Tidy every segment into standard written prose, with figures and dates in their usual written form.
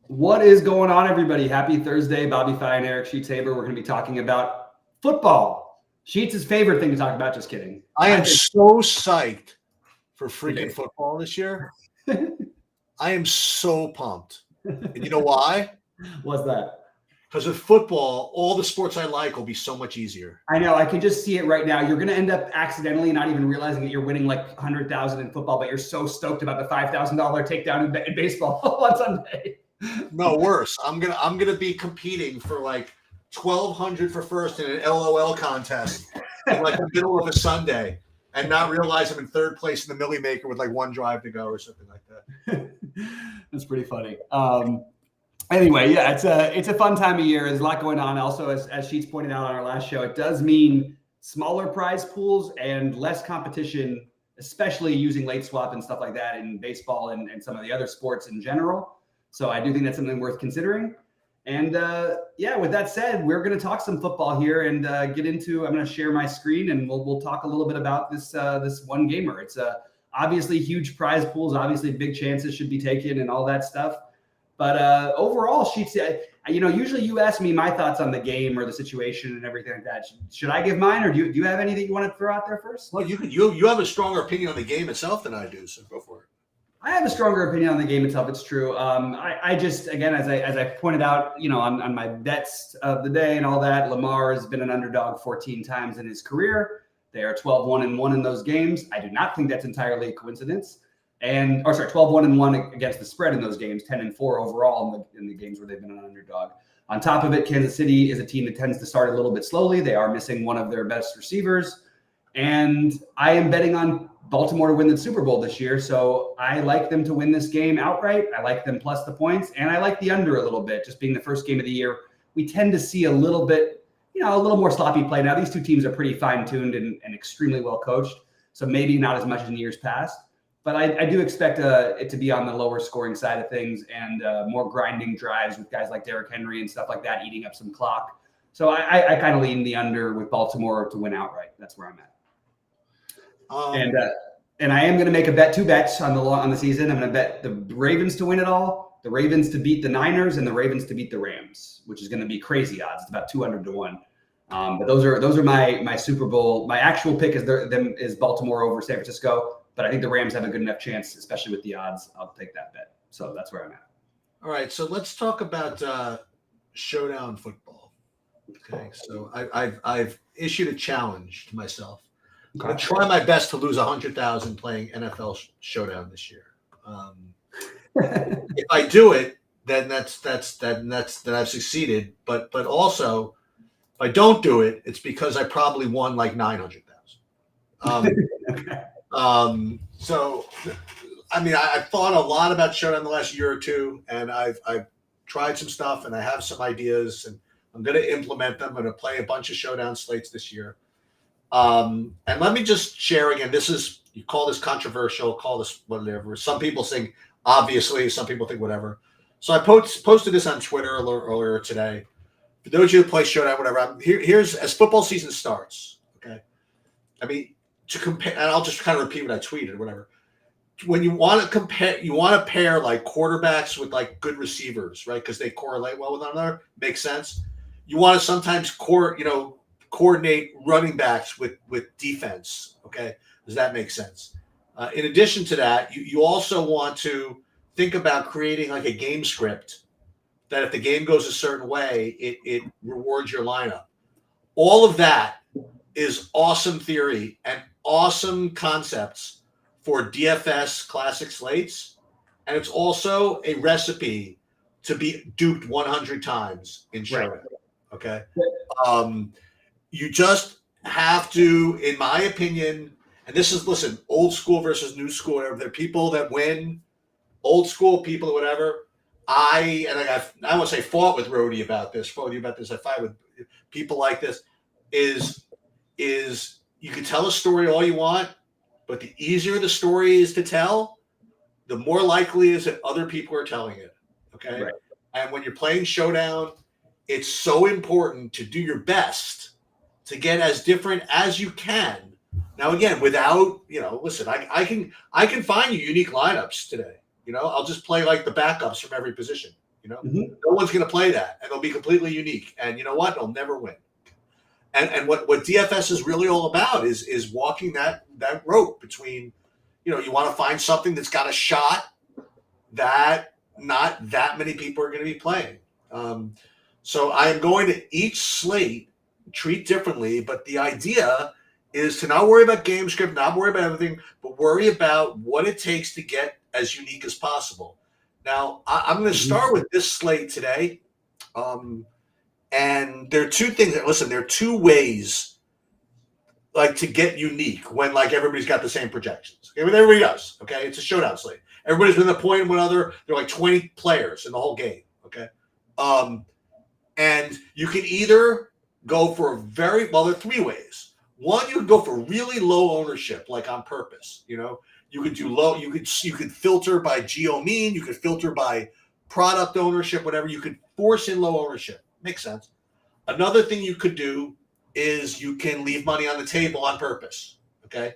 What is going on, everybody? Happy Thursday. Bobby Fye and Eric Sheets-Haber. We're going to be talking about football. Sheets' favorite thing to talk about. Just kidding. I am so psyched for freaking Okay. football this year. I am so pumped. And you know why? What's that? Because with football, all the sports I like will be so much easier. I know. I can just see it right now. You're going to end up accidentally not even realizing that you're winning like $100,000 in football, but you're so stoked about the $5,000 takedown in baseball on Sunday. No, worse. I'm gonna be competing for like $1,200 for first in an LOL contest in like the middle of a Sunday, and not realize I'm in third place in the Millie Maker with like one drive to go or something like that. That's pretty funny. Anyway, yeah, it's a fun time of year. There's a lot going on. Also, as Sheets pointed out on our last show, it does mean smaller prize pools and less competition, especially using late swap and stuff like that in baseball and some of the other sports in general. So I do think that's something worth considering. And yeah, with that said, we're going to talk some football here and get into. I'm going to share my screen and we'll talk a little bit about this one gamer. It's obviously huge prize pools, obviously big chances should be taken and all that stuff. But overall, Sheets, usually you ask me my thoughts on the game or the situation and everything like that. Should I give mine, or do you have anything you want to throw out there first? Well, you have a stronger opinion on the game itself than I do, so go for it. I have a stronger opinion on the game itself. It's true. I just, again, as I pointed out, on my bets of the day and all that, Lamar has been an underdog 14 times in his career. They are 12-1-1 in those games. I do not think that's entirely a coincidence. 12-1-1 against the spread in those games, 10-4 overall in the games where they've been an underdog. On top of it, Kansas City is a team that tends to start a little bit slowly. They are missing one of their best receivers. And I am betting on Baltimore to win the Super Bowl this year. So I like them to win this game outright. I like them plus the points. And I like the under a little bit, just being the first game of the year. We tend to see a little bit, a little more sloppy play. Now, these two teams are pretty fine-tuned and extremely well coached. So maybe not as much as in years past. But I do expect it to be on the lower scoring side of things and more grinding drives with guys like Derrick Henry and stuff like that, eating up some clock. So I kind of lean the under with Baltimore to win outright. That's where I'm at. And I am going to make two bets on the season. I'm going to bet the Ravens to win it all, the Ravens to beat the Niners, and the Ravens to beat the Rams, which is going to be crazy odds. It's about 200-1. But those are my Super Bowl. My actual pick is Baltimore over San Francisco. But I think the Rams have a good enough chance, especially with the odds. I'll take that bet. So that's where I'm at. All right, so let's talk about Showdown football. Okay, so I've issued a challenge to myself. I'm going to try my best to lose $100,000 playing NFL Showdown this year. If I do it, then I've succeeded. But also, if I don't do it, it's because I probably won like $900,000. Okay. So, I mean, I've thought a lot about Showdown the last year or two, and I've tried some stuff, and I have some ideas, and I'm going to implement them. I'm going to play a bunch of Showdown slates this year. And let me just share again. You call this controversial, call this whatever. Some people think obviously, some people think whatever. So I posted this on Twitter earlier today. For those of you who play Showdown, whatever, here's as football season starts. Okay, I mean, to compare, and I'll just kind of repeat what I tweeted or whatever. When you want to compare, you want to pair like quarterbacks with like good receivers, right? Because they correlate well with one another. Makes sense. You want to sometimes coordinate running backs with defense. Okay, does that make sense? In addition to that, you also want to think about creating like a game script that if the game goes a certain way, it rewards your lineup. All of that is awesome theory and awesome concepts for DFS classic slates. And it's also a recipe to be duped 100 times in Showdown. Right. Okay. You just have to, in my opinion, and this is, listen, old school versus new school, whatever. There are people that win, old school people or whatever. I won't say fought with Rhodey about this, I fight with people like this, is you can tell a story all you want, but the easier the story is to tell, the more likely is that other people are telling it. Okay. Right. And when you're playing Showdown, it's so important to do your best to get as different as you can. Now, again, without, listen, I can find you unique lineups today. I'll just play like the backups from every position. Mhm. No one's going to play that, and they'll be completely unique. And you know what? They'll never win. And what DFS is really all about is walking that rope between, you want to find something that's got a shot that not that many people are going to be playing. So I am going to each slate treat differently, but the idea is to not worry about game script, not worry about everything, but worry about what it takes to get as unique as possible. Now, I'm going to start with this slate today. And there are two things there are two ways to get unique when everybody's got the same projections. Okay, everybody does. Okay, it's a showdown slate. Everybody's within a point and one other. There are 20 players in the whole game. Okay, and you can either go for there are three ways. One, you could go for really low ownership, on purpose. You could do low. You could filter by geo mean. You could filter by product ownership. Whatever. You could force in low ownership. Makes sense. Another thing you could do is you can leave money on the table on purpose. Okay,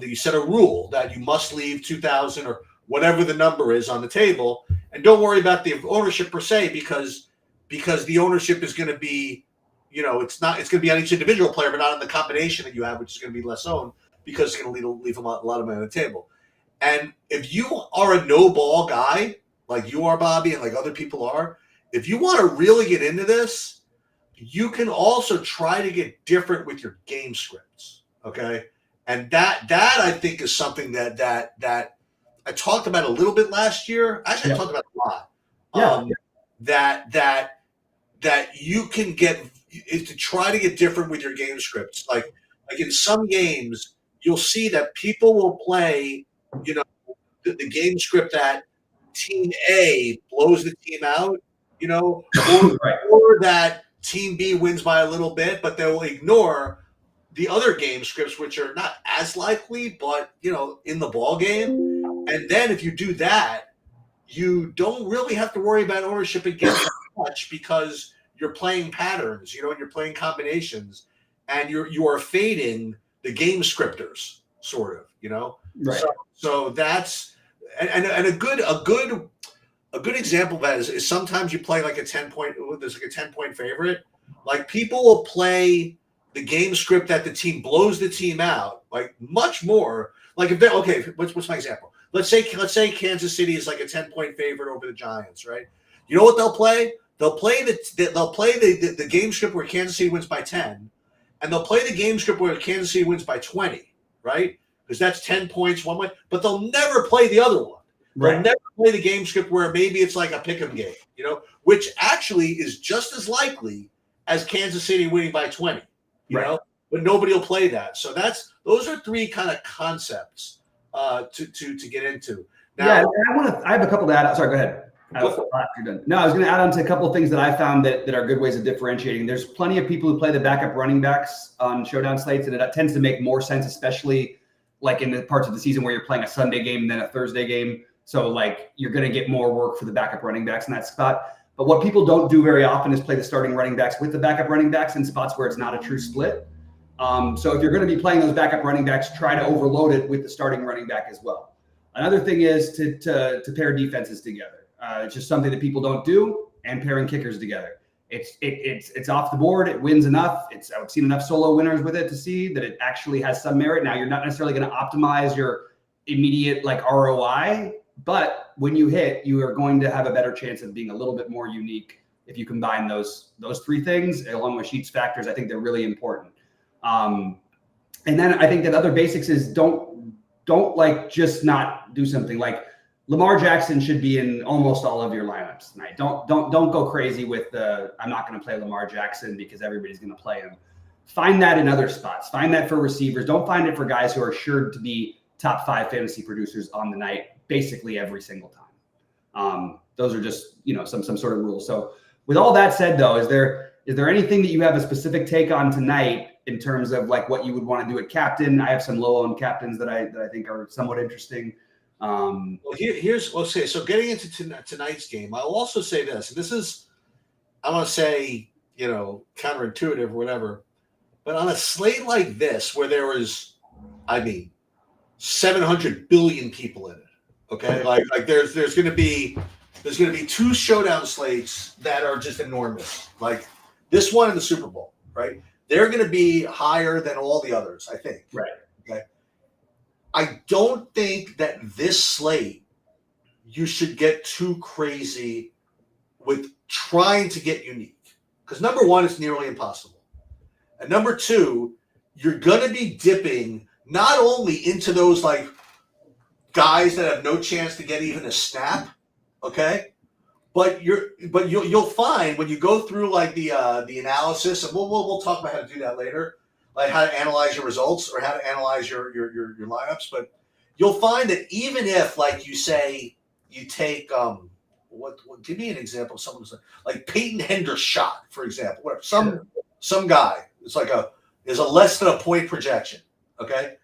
you set a rule that you must leave 2,000 or whatever the number is on the table, and don't worry about the ownership per se because the ownership is going to be, it's going to be on each individual player, but not on the combination that you have, which is going to be less owned because it's going to leave a lot of money on the table. And if you are a no ball guy like you are, Bobby, and like other people are, if you want to really get into this, you can also try to get different with your game scripts, okay? And that I think is something that I talked about a little bit last year. Actually, I talked about a lot. That you can get is to try to get different with your game scripts. Like in some games, you'll see that people will play, the game script that Team A blows the team out, or that Team B wins by a little bit, but they will ignore the other game scripts, which are not as likely, but in the ball game. And then if you do that, you don't really have to worry about ownership again much because you're playing patterns, and you're playing combinations, and you are fading the game scripters, sort of, Right. So that's and a good example of that is sometimes you play like a 10-point. There's like a 10-point favorite. Like people will play the game script that the team blows the team out, like much more. Like if they're okay, what's my example? Let's say Kansas City is like a 10-point favorite over the Giants, right? You know what they'll play? They'll play the game script where Kansas City wins by 10, and they'll play the game script where Kansas City wins by 20, right? Because that's 10 points one way. But they'll never play the other one. They'll never play the game script where maybe it's like a pick'em game, which actually is just as likely as Kansas City winning by 20, you know, but nobody will play that. So those are three kind of concepts to get into. Now, I have a couple to add. Sorry, go ahead. You're done. No, I was going to add on to a couple of things that I found that are good ways of differentiating. There's plenty of people who play the backup running backs on showdown slates, and it tends to make more sense, especially like in the parts of the season where you're playing a Sunday game than a Thursday game. So you're going to get more work for the backup running backs in that spot. But what people don't do very often is play the starting running backs with the backup running backs in spots where it's not a true split. So if you're going to be playing those backup running backs, try to overload it with the starting running back as well. Another thing is to pair defenses together. It's just something that people don't do, and pairing kickers together. It's off the board. It wins enough. I've seen enough solo winners with it to see that it actually has some merit. Now, you're not necessarily going to optimize your immediate ROI, but when you hit, you are going to have a better chance of being a little bit more unique if you combine those three things along with Sheets factors. I think they're really important. And then I think that other basics is don't just not do something like Lamar Jackson should be in almost all of your lineups tonight. Don't go crazy with I'm not going to play Lamar Jackson because everybody's going to play him. Find that in other spots. Find that for receivers. Don't find it for guys who are sure to be top 5 fantasy producers on the night basically every single time. Those are just some sort of rules. So with all that said, though, is there anything that you have a specific take on tonight in terms of what you would want to do at captain? I have some low-owned captains that I think are somewhat interesting. Well, so getting into tonight's game, I'll also say this, and this is, I want to say, counterintuitive or whatever, but on a slate like this, where there was, 700 billion people in it, okay? Like there's going to be, there's going to be 2 showdown slates that are just enormous. Like this one and the Super Bowl, right? They're going to be higher than all the others, I think. Right. Okay. I don't think that this slate you should get too crazy with trying to get unique. Because number one, it's nearly impossible. And number two, you're going to be dipping not only into those like guys that have no chance to get even a snap, okay? But you'll find when you go through like the analysis, and we'll talk about how to do that later, like how to analyze your results or how to analyze your lineups. But you'll find that even if, like you say, you take what give me an example of someone like Peyton Hendershot, for example, whatever, some guy. It's like is a less than a point projection. Okay,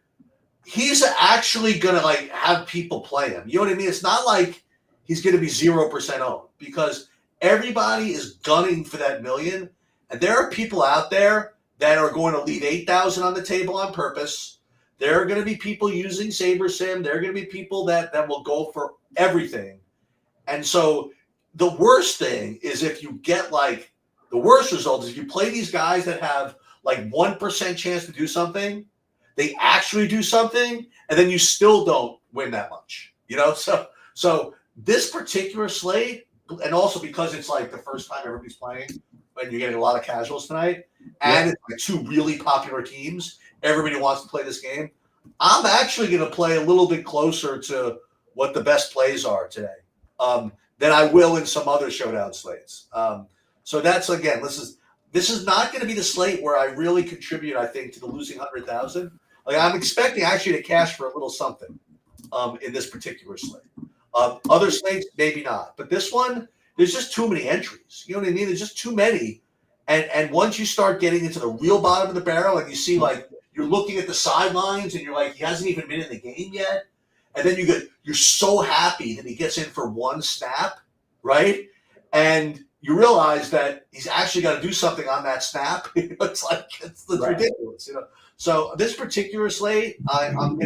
he's actually gonna like have people play him. You know what I mean? It's not like he's gonna be 0% owned because everybody is gunning for that million, and there are people out there that are going to leave 8,000 on the table on purpose. There are going to be people using SaberSim. There are going to be people that will go for everything. And so the worst thing is if you get like the worst result is if you play these guys that have like 1% chance to do something, they actually do something, and then you still don't win that much. You know, so this particular slate, and also because it's like the first time everybody's playing, and you're getting a lot of casuals tonight, and it's like 2 really popular teams, everybody wants to play this game. I'm actually going to play a little bit closer to what the best plays are today than I will in some other showdown slates. So that's, again, this is not going to be the slate where I really contribute, I think, to the losing 100,000. Like I'm expecting actually to cash for a little something in this particular slate. Other slates, maybe not. But this one, there's just too many entries. You know what I mean? There's just too many. And once you start getting into the real bottom of the barrel and you see like you're looking at the sidelines and you're like, he hasn't even been in the game yet. And then you're so happy that he gets in for 1 snap, right? And you realize that he's actually got to do something on that snap. It's ridiculous, you know. So this particular slate, I'm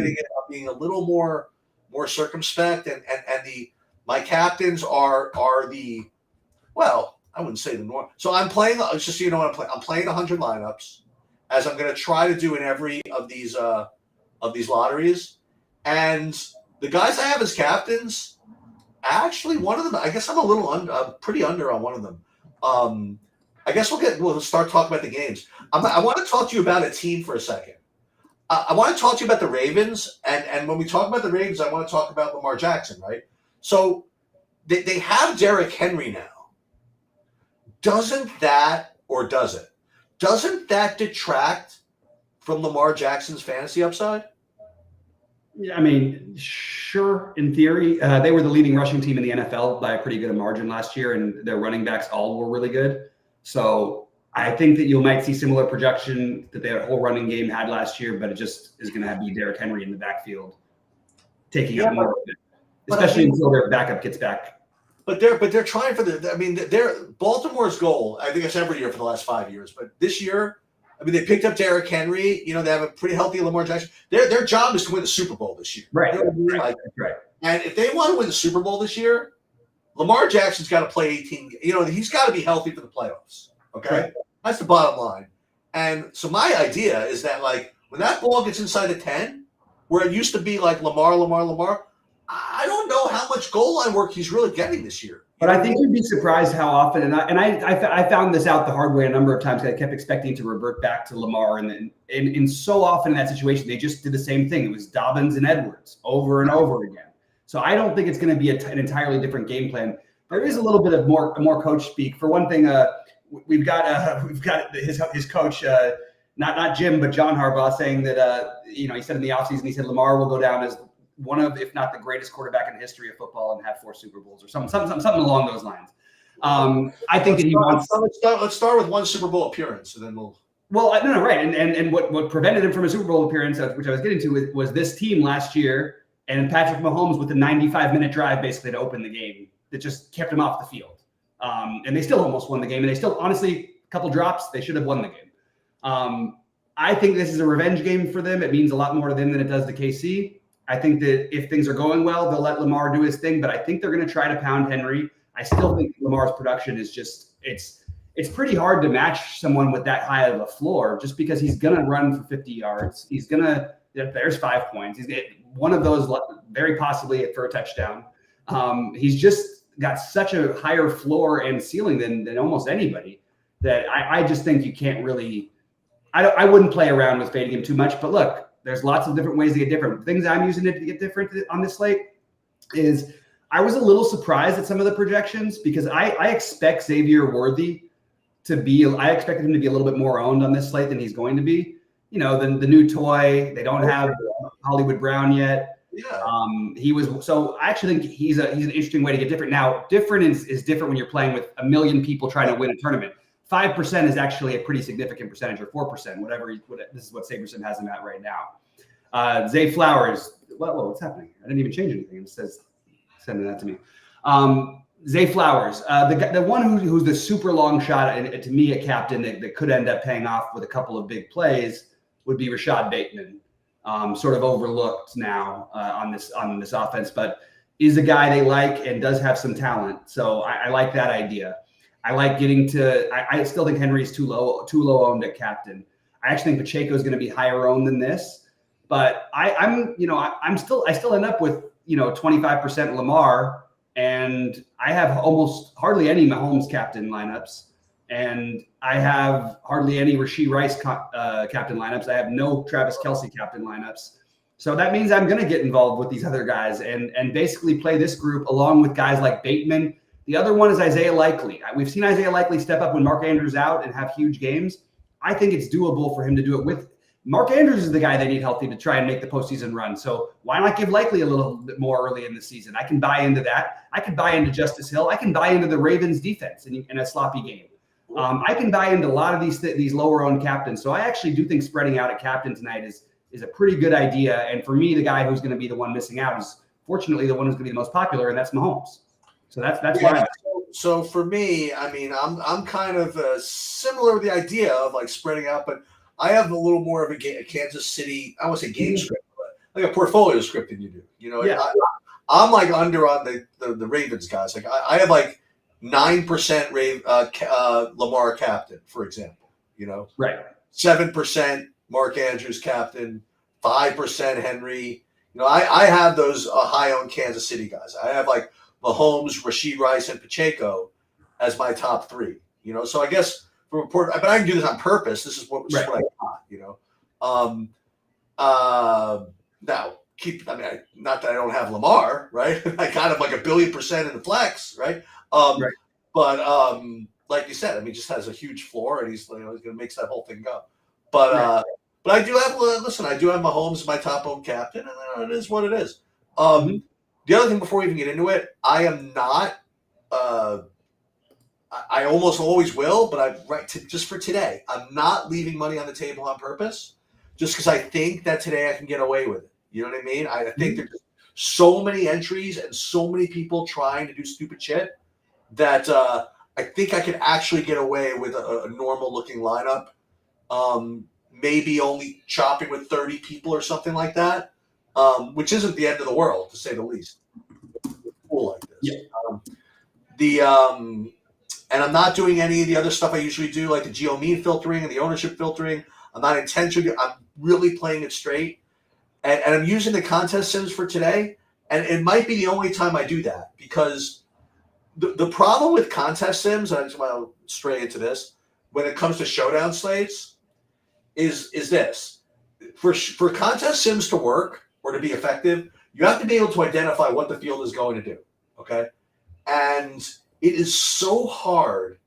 being a little more circumspect, and my captains are the, well, I wouldn't say the norm. So I'm playing, just so you know what I'm playing 100 lineups, as I'm going to try to do in every of these lotteries. And the guys I have as captains, actually one of them, I guess I'm a little pretty under on one of them. I guess we'll start talking about the games. I want to talk to you about a team for a second. I want to talk to you about the Ravens, and when we talk about the Ravens, I want to talk about Lamar Jackson, right? So they have Derrick Henry now. Doesn't that detract from Lamar Jackson's fantasy upside? Yeah, I mean, sure, in theory. They were the leading rushing team in the NFL by a pretty good margin last year, and their running backs all were really good. So I think that you might see similar projection that their whole running game had last year, but it just is going to be Derrick Henry in the backfield taking up more of it, especially until their backup gets back. But they're trying for they're Baltimore's goal. I think it's every year for the last 5 years, but this year, I mean, they picked up Derrick Henry. You know, they have a pretty healthy Lamar Jackson. Their job is to win the Super Bowl this year. Right. You know what I mean? Right. And if they want to win the Super Bowl this year, Lamar Jackson's got to play 18. You know, he's got to be healthy for the playoffs. Okay, right. That's the bottom line. And so my idea is that like when that ball gets inside the 10, where it used to be like Lamar, I don't know how much goal line work he's really getting this year. But I think you'd be surprised how often, and I found this out the hard way a number of times. I kept expecting to revert back to Lamar, and so often in that situation, they just did the same thing. It was Dobbins and Edwards over and over again. So I don't think it's going to be an entirely different game plan. There is a little bit of more coach speak. For one thing, we've got his coach, not Jim, but John Harbaugh, saying that he said in the offseason, he said Lamar will go down as one of, if not the greatest quarterback in the history of football and have 4 Super Bowls or something along those lines. I think that he wants. Let's start with 1 Super Bowl appearance, and then we'll. Well, no, right, and what prevented him from a Super Bowl appearance, which I was getting to, was this team last year and Patrick Mahomes with a 95-minute drive basically to open the game that just kept him off the field, and they still almost won the game, and they still, honestly, a couple drops, they should have won the game. I think this is a revenge game for them. It means a lot more to them than it does to KC. I think that if things are going well, they'll let Lamar do his thing, but I think they're going to try to pound Henry. I still think Lamar's production is just it's pretty hard to match someone with that high of a floor, just because he's gonna run for 50 yards. He's gonna there's 5 points. He's one of those very possibly for a touchdown. He's just got such a higher floor and ceiling than almost anybody that I just think you can't really. I wouldn't play around with fading him too much. But look, there's lots of different ways to get different things. I'm using it to get different on this slate. Is I was a little surprised at some of the projections because I expect Xavier Worthy to be. I expected him to be a little bit more owned on this slate than he's going to be. You know, the new toy. They don't have Hollywood Brown yet. Yeah. He was so. I actually think he's an interesting way to get different. Now, different is different when you're playing with a million people trying to win a tournament. 5% is actually a pretty significant percentage, or 4%, whatever. This is what Saberson has him at right now. Zay Flowers. Whoa, what's happening? I didn't even change anything. It says sending that to me. Zay Flowers, the one who's the super long shot, and to me, a captain that could end up paying off with a couple of big plays would be Rashad Bateman. Sort of overlooked now on this offense, but is a guy they like and does have some talent. So I like that idea. I like getting to. I still think Henry's too low owned at captain. I actually think Pacheco is going to be higher owned than this, but I still end up with 25% Lamar, and I have almost hardly any Mahomes captain lineups, and I have hardly any Rashee Rice captain lineups. I have no Travis Kelce captain lineups. So that means I'm going to get involved with these other guys and basically play this group along with guys like Bateman. The other one is Isaiah Likely. We've seen Isaiah Likely step up when Mark Andrews out and have huge games. I think it's doable for him to do it with Mark Andrews is the guy they need healthy to try and make the postseason run. So why not give Likely a little bit more early in the season? I can buy into that. I can buy into Justice Hill. I can buy into the Ravens defense in a sloppy game. I can buy into a lot of these lower owned captains. So I actually do think spreading out at captain tonight is a pretty good idea. And for me, the guy who's going to be the one missing out is fortunately the one who's going to be the most popular, and that's Mahomes. So that's why. So for me, I mean, I'm kind of similar with the idea of like spreading out, but I have a little more of a Kansas City. I won't say game script, but like a portfolio script than you do. Yeah. I'm like under on the Ravens guys. Like I have like 9% Lamar captain, for example. Right. 7% Mark Andrews captain, 5% Henry. I have those high on Kansas City guys. I have like Mahomes, Rashee Rice, and Pacheco as my top 3. So I guess but I can do this on purpose. This is what I got. Now not that I don't have Lamar, right? I got him like 1,000,000,000% in the flex, right? Right. But like you said, just has a huge floor, and he's going to make that whole thing go. But but I do have I do have Mahomes as my top owned captain, and it is what it is. The other thing before we even get into it, I am not. I almost always will, but just for today, I'm not leaving money on the table on purpose, just because I think that today I can get away with it. You know what I mean? I think there's so many entries and so many people trying to do stupid shit that I think I could actually get away with a normal looking lineup. Maybe only chopping with 30 people or something like that, which isn't the end of the world, to say the least. Cool like this. Yeah. And I'm not doing any of the other stuff I usually do, like the geo mean filtering and the ownership filtering. I'm not intentionally. I'm really playing it straight, and I'm using the contest sims for today. And it might be the only time I do that, because the problem with contest sims, and I just want to stray into this, when it comes to showdown slates, is this: for contest sims to work or to be effective, you have to be able to identify what the field is going to do. Okay, and it is so hard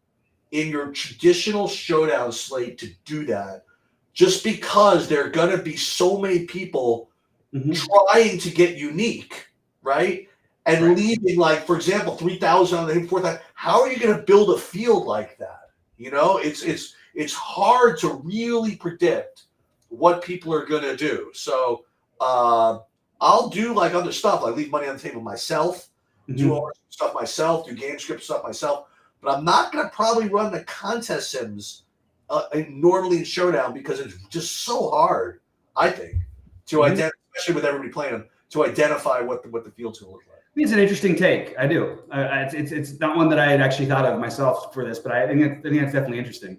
in your traditional showdown slate to do that, just because there are going to be so many people trying to get unique, right? And leaving, like, for example, 3,000 on the 4,000. How are you going to build a field like that? It's hard to really predict what people are going to do. So I'll do like other stuff, like leave money on the table myself, do all stuff myself, do game script stuff myself. But I'm not going to probably run the contest sims normally in Showdown, because it's just so hard, I think, to identify, especially with everybody playing them, to identify what the field's going to look like. It's an interesting take. I do. It's not one that I had actually thought of myself for this, but I think it's definitely interesting.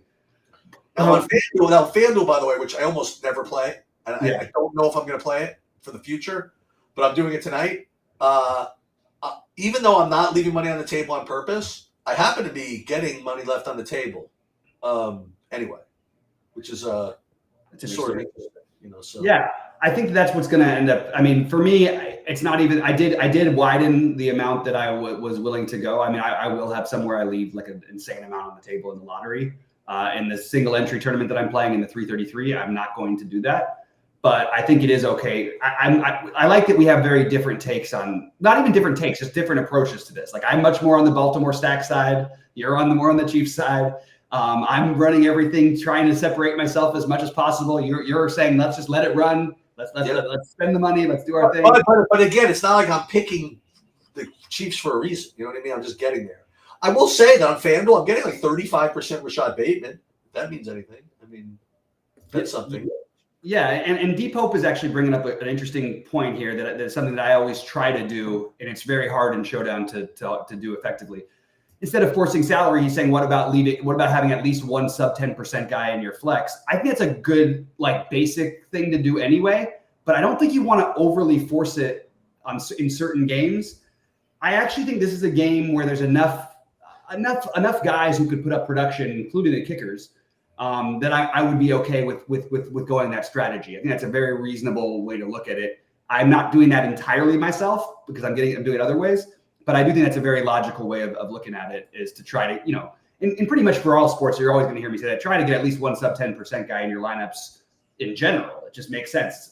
Now, on FanDuel, by the way, which I almost never play, and Yeah. I don't know if I'm going to play it for the future, but I'm doing it tonight. Even though I'm not leaving money on the table on purpose, I happen to be getting money left on the table anyway, which is sort of interesting, So yeah, I think that's what's going to end up. I mean, for me, it's not even. I did widen the amount that I was willing to go. I mean, I will have somewhere I leave like an insane amount on the table in the lottery. In the single entry tournament that I'm playing in the 333, I'm not going to do that. But I think it is okay. I like that we have very different takes on, not even different takes, just different approaches to this. Like I'm much more on the Baltimore stack side. You're more on the Chiefs side. I'm running everything, trying to separate myself as much as possible. You're saying let's just let it run. Let's spend the money. Let's do our thing. But again, it's not like I'm picking the Chiefs for a reason. You know what I mean? I'm just getting there. I will say that on FanDuel, I'm getting like 35% Rashad Bateman. If that means anything. I mean, that's something. Yeah, and Deep Hope is actually bringing up an interesting point here that's something that I always try to do, and it's very hard in Showdown to do effectively. Instead of forcing salary, he's saying, what about having at least one sub 10% guy in your flex? I think that's a good like basic thing to do anyway, but I don't think you want to overly force it in certain games. I actually think this is a game where there's enough guys who could put up production, including the kickers, that I would be okay with going that strategy. I think that's a very reasonable way to look at it. I'm not doing that entirely myself because I'm doing it other ways, but I do think that's a very logical way of looking at it, is to try to, in pretty much for all sports, you're always going to hear me say that, try to get at least one sub 10% guy in your lineups in general. It just makes sense.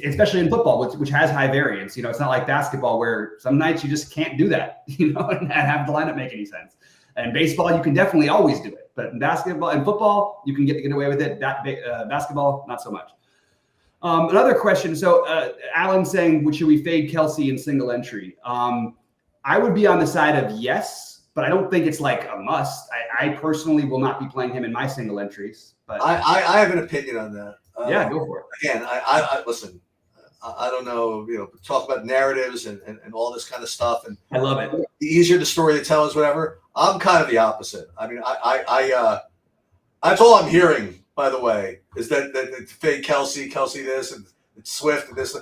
Especially in football, which has high variance. It's not like basketball where some nights you just can't do that, and have the lineup make any sense. And baseball, you can definitely always do it. But in basketball and football, you can get away with it. Basketball, not so much. Another question. So Alan saying, should we fade Kelsey in single entry? I would be on the side of yes, but I don't think it's like a must. I personally will not be playing him in my single entries. But I have an opinion on that. Yeah, go for it. Again, I listen. I don't know. Talk about narratives and all this kind of stuff, and I love it. The easier the story to tell is whatever. I'm kind of the opposite. I mean, that's all I'm hearing. By the way, is that fake Kelsey this and Swift and this.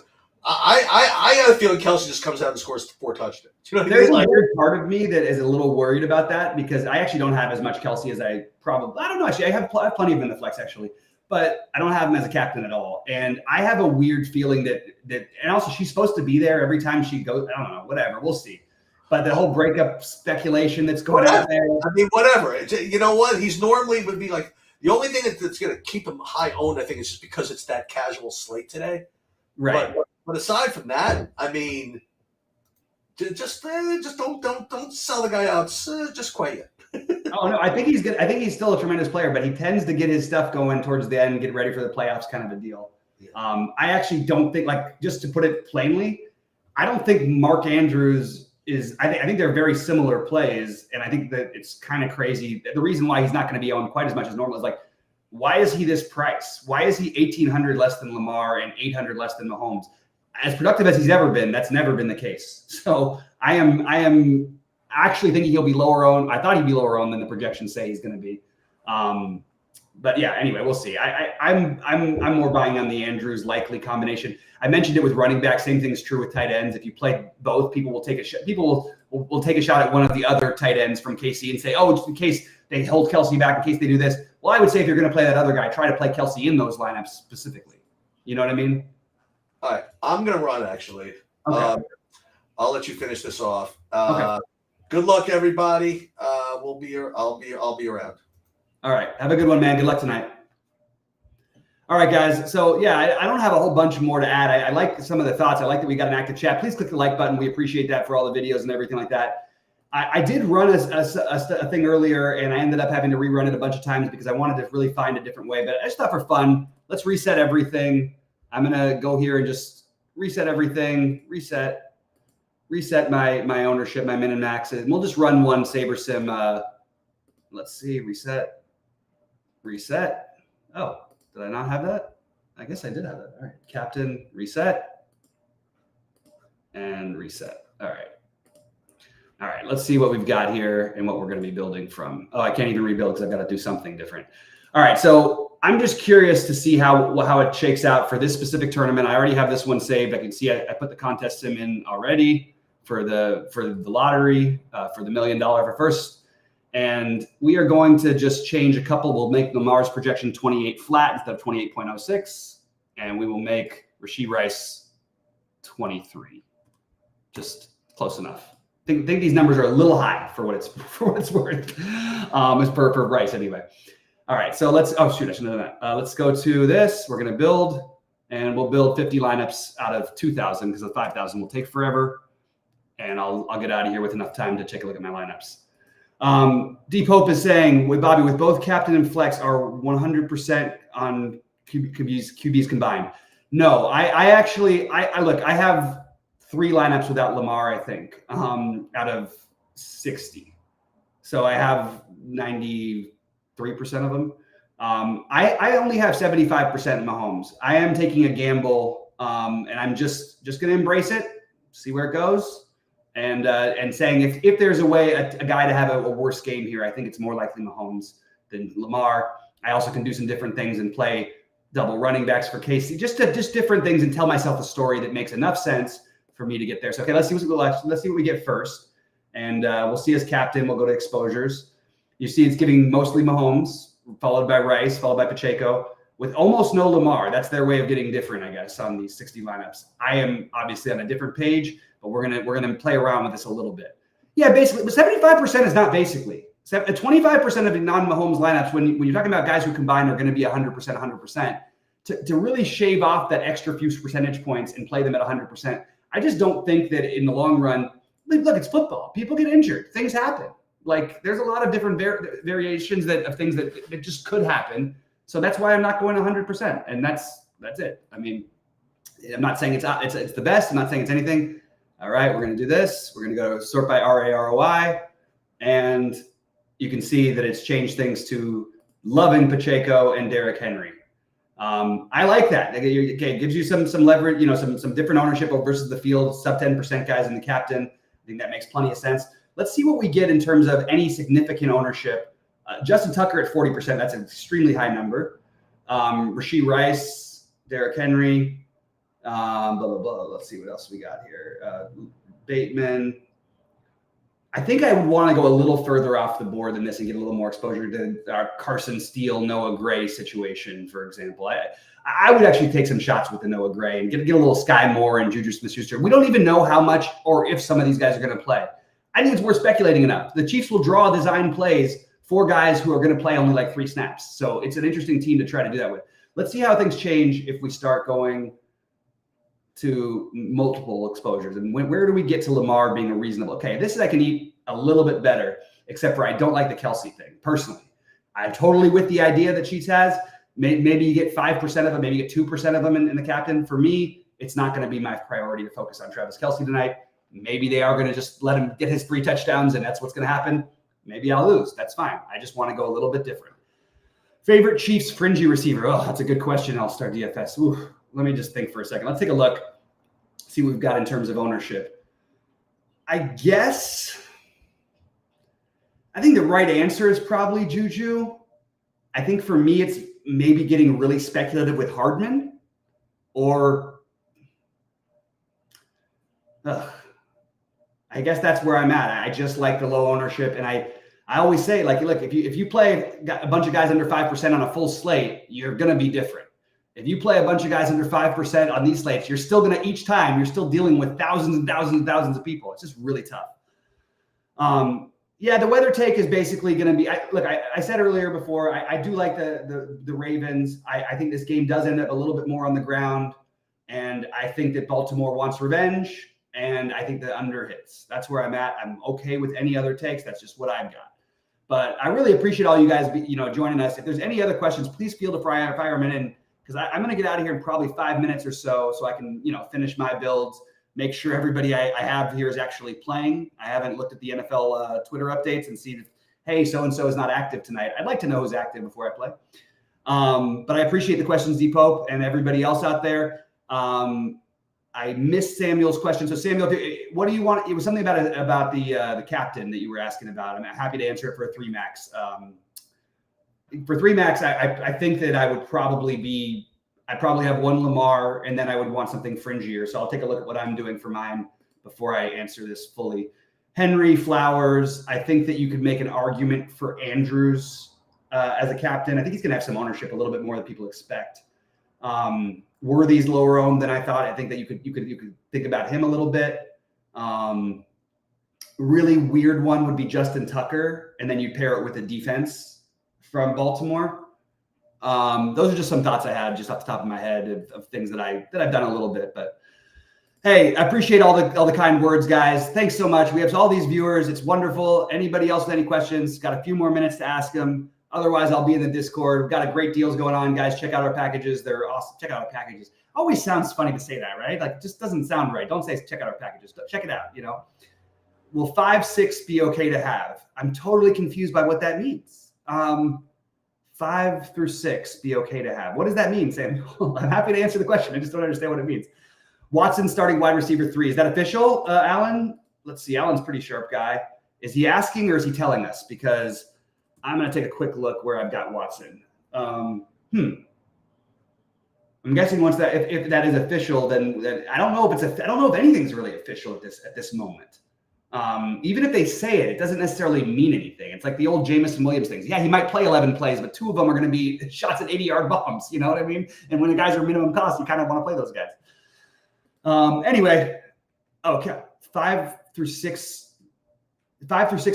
I got a feeling Kelsey just comes out and scores 4 touchdowns. You know what There's I mean? a weird part of me that is a little worried about that, because I actually don't have as much Kelsey as I don't know. Actually, I have plenty of him in the flex actually, but I don't have him as a captain at all. And I have a weird feeling that and also she's supposed to be there every time she goes. I don't know, whatever. We'll see. But the whole breakup speculation that's going out there. I mean, whatever. You know what? He's normally would be like, the only thing that's going to keep him high owned, I think, is just because it's that casual slate today. Right. But aside from that, I mean, just don't sell the guy out just quite yet. Oh no, I think he's good. I think he's still a tremendous player, but he tends to get his stuff going towards the end, get ready for the playoffs, kind of a deal. Yeah. I actually don't think, like, just to put it plainly, I don't think Mark Andrews is. I think they're very similar plays, and I think that it's kind of crazy. The reason why he's not going to be owned quite as much as normal is, like, why is he this price? Why is he 1,800 less than Lamar and 800 less than Mahomes? As productive as he's ever been, that's never been the case. So I am actually thinking he'll be lower owned. I thought he'd be lower owned than the projections say he's going to be. But yeah, anyway, we'll see. I'm more buying on the Andrews likely combination. I mentioned it with running back. Same thing is true with tight ends. If you play both, people will take a shot. People will take a shot at one of the other tight ends from KC and say, oh, just in case they hold Kelsey back, in case they do this. Well, I would say if you're going to play that other guy, try to play Kelsey in those lineups specifically. You know what I mean? All right, I'm going to run actually. Okay. I'll let you finish this off. Okay. Good luck, everybody. I'll be around. All right. Have a good one, man. Good luck tonight. All right, guys. So, yeah, I don't have a whole bunch more to add. I like some of the thoughts. I like that we got an active chat. Please click the like button. We appreciate that for all the videos and everything like that. I did run a thing earlier, and I ended up having to rerun it a bunch of times because I wanted to really find a different way. But I just thought for fun, let's reset everything. I'm going to go here and just reset everything, reset my ownership, my min and maxes. And we'll just run one Saber Sim. Let's see, reset. Oh, did I not have that? I guess I did have that. All right, captain, reset, and reset. All right. All right, let's see what we've got here and what we're going to be building from. Oh, I can't even rebuild because I've got to do something different. All right, so I'm just curious to see how it shakes out for this specific tournament. I already have this one saved. I can see I put the contest sim in already for the lottery, for the $1 million for first. And we are going to just change a couple. We'll make Lamar's projection 28 flat instead of 28.06. And we will make Rashee Rice 23. Just close enough. I think these numbers are a little high for what it's worth. It's per Rice anyway. All right, so let's. Oh shoot, I should have done that. Let's go to this. We're gonna build, and we'll build 50 lineups out of 2,000 because the 5,000 will take forever. And I'll get out of here with enough time to take a look at my lineups. D Pope is saying, with Bobby, with both captain and flex are 100% on QBs combined. No, I actually look. I have 3 lineups without Lamar, I think, out of 60. So I have 93% of them. I only have 75% Mahomes. I am taking a gamble, and I'm just going to embrace it, see where it goes, and saying if there's a way a guy to have a worse game here, I think it's more likely Mahomes than Lamar. I also can do some different things and play double running backs for Casey, just different things, and tell myself a story that makes enough sense for me to get there. So, okay, let's see what we get first. And we'll see as captain. We'll go to exposures. You see it's giving mostly Mahomes, followed by Rice, followed by Pacheco, with almost no Lamar. That's their way of getting different, I guess, on these 60 lineups. I am obviously on a different page, but we're gonna play around with this a little bit. Yeah, basically, but 75% is not basically. 25% of the non-Mahomes lineups, when you're talking about guys who combine are going to be 100%, to really shave off that extra few percentage points and play them at 100%. I just don't think that in the long run, look, it's football. People get injured. Things happen. Like, there's a lot of different variations of things that just could happen. So that's why I'm not going 100%. And that's it. I mean, I'm not saying it's the best. I'm not saying it's anything. All right, we're going to do this. We're going to go sort by RAROI. And you can see that it's changed things to loving Pacheco and Derrick Henry. I like that. Okay, it gives you some leverage, some different ownership versus the field, sub 10% guys in the captain. I think that makes plenty of sense. Let's see what we get in terms of any significant ownership. Justin Tucker at 40%. That's an extremely high number. Rashee Rice, Derrick Henry, blah, blah, blah. Let's see what else we got here. Bateman. I think I would want to go a little further off the board than this and get a little more exposure to our Carson Steele, Noah Gray situation, for example. I would actually take some shots with the Noah Gray and get a little Sky Moore and Juju Smith-Schuster. We don't even know how much or if some of these guys are going to play. I think it's worth speculating enough. The Chiefs will draw design plays for guys who are going to play only like 3 snaps. So it's an interesting team to try to do that with. Let's see how things change if we start going to multiple exposures. And where do we get to Lamar being a reasonable? Okay, this is I can eat a little bit better, except for I don't like the Kelsey thing personally. I'm totally with the idea that Cheats has. Maybe you get 5% of them, maybe you get 2% of them in the captain. For me, it's not going to be my priority to focus on Travis Kelsey tonight. Maybe they are going to just let him get his 3 touchdowns, and that's what's going to happen. Maybe I'll lose. That's fine. I just want to go a little bit different. Favorite Chiefs fringy receiver? Oh, that's a good question. I'll start DFS. Ooh, let me just think for a second. Let's take a look, see what we've got in terms of ownership. I think the right answer is probably Juju. I think for me, it's maybe getting really speculative with Hardman, or I guess that's where I'm at. I just like the low ownership, and I always say, like, look, if you play a bunch of guys under 5% on a full slate, you're going to be different. If you play a bunch of guys under 5% on these slates, you're still going to, each time, you're still dealing with thousands and thousands and thousands of people. It's just really tough. Yeah, the weather take is basically going to be, I said earlier before, I do like the Ravens. I think this game does end up a little bit more on the ground, and I think that Baltimore wants revenge, and I think the under hits. That's where I'm at. I'm okay with any other takes. That's just what I've got. But I really appreciate all you guys, joining us. If there's any other questions, please feel to fire them in, because I'm going to get out of here in probably 5 minutes or so I can, finish my builds, make sure everybody I have here is actually playing. I haven't looked at the NFL Twitter updates and see if, hey, so-and-so is not active tonight. I'd like to know who's active before I play. But I appreciate the questions, D Pope, and everybody else out there. I missed Samuel's question. So Samuel, what do you want? It was something about the captain that you were asking about. I'm happy to answer it for a 3 max. For 3 max, I think that I'd probably have one Lamar, and then I would want something fringier. So I'll take a look at what I'm doing for mine before I answer this fully. Henry, Flowers, I think that you could make an argument for Andrews as a captain. I think he's going to have some ownership, a little bit more than people expect. Worthy's lower owned than I thought. I think that you could think about him a little bit. Really weird one would be Justin Tucker, and then you pair it with a defense from Baltimore. Those are just some thoughts I had just off the top of my head of things that I've done a little bit. But hey, I appreciate all the kind words, guys. Thanks so much. We have all these viewers. It's wonderful. Anybody else with any questions? Got a few more minutes to ask them. Otherwise, I'll be in the Discord. We've got a great deals going on, guys. Check out our packages. They're awesome. Check out our packages. Always sounds funny to say that, right? Like, it just doesn't sound right. Don't say check out our packages. Check it out, you know. Will 5-6 be okay to have? I'm totally confused by what that means. 5 through 6 be okay to have. What does that mean, Samuel? I'm happy to answer the question. I just don't understand what it means. Watson starting wide receiver 3. Is that official, Alan? Let's see. Alan's a pretty sharp guy. Is he asking or is he telling us? Because I'm going to take a quick look where I've got Watson. I'm guessing once that if that is official, then I don't know if I don't know if anything's really official at this moment. Even if they say it, it doesn't necessarily mean anything. It's like the old Jameson Williams things. Yeah, he might play 11 plays, but 2 of them are going to be shots at 80-yard bombs. You know what I mean? And when the guys are minimum cost, you kind of want to play those guys. Anyway, okay, 5 through 6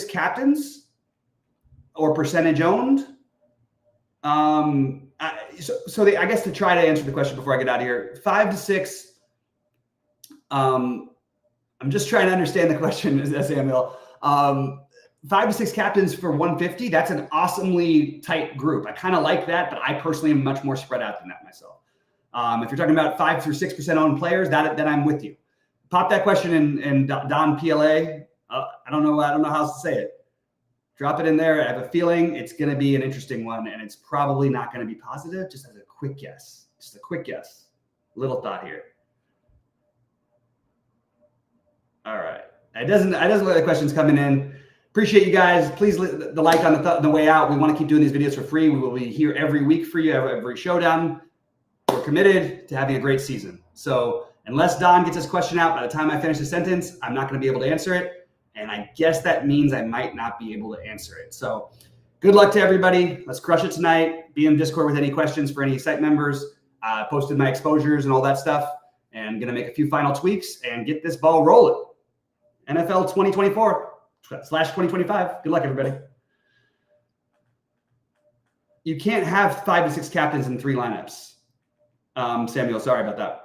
captains or percentage owned. I guess to try to answer the question before I get out of here, 5 to 6. I'm just trying to understand the question, Samuel. 5 to 6 captains for 150. That's an awesomely tight group. I kind of like that, but I personally am much more spread out than that myself. If you're talking about 5 through 6% owned players, then I'm with you. Pop that question in Don PLA. I don't know how else to say it. Drop it in there. I have a feeling it's going to be an interesting one, and it's probably not going to be positive. Just as a quick guess. Just a quick guess. Little thought here. All right. It doesn't look like the questions coming in. Appreciate you guys. Please leave the like on the way out. We want to keep doing these videos for free. We will be here every week for you, every showdown. We're committed to having a great season. So unless Don gets his question out by the time I finish the sentence, I'm not going to be able to answer it. And I guess that means I might not be able to answer it. So good luck to everybody. Let's crush it tonight. Be in Discord with any questions for any site members. Posted my exposures and all that stuff. And going to make a few final tweaks and get this ball rolling. NFL 2024/2025. Good luck, everybody. You can't have 5 to 6 captains in 3 lineups. Samuel, sorry about that.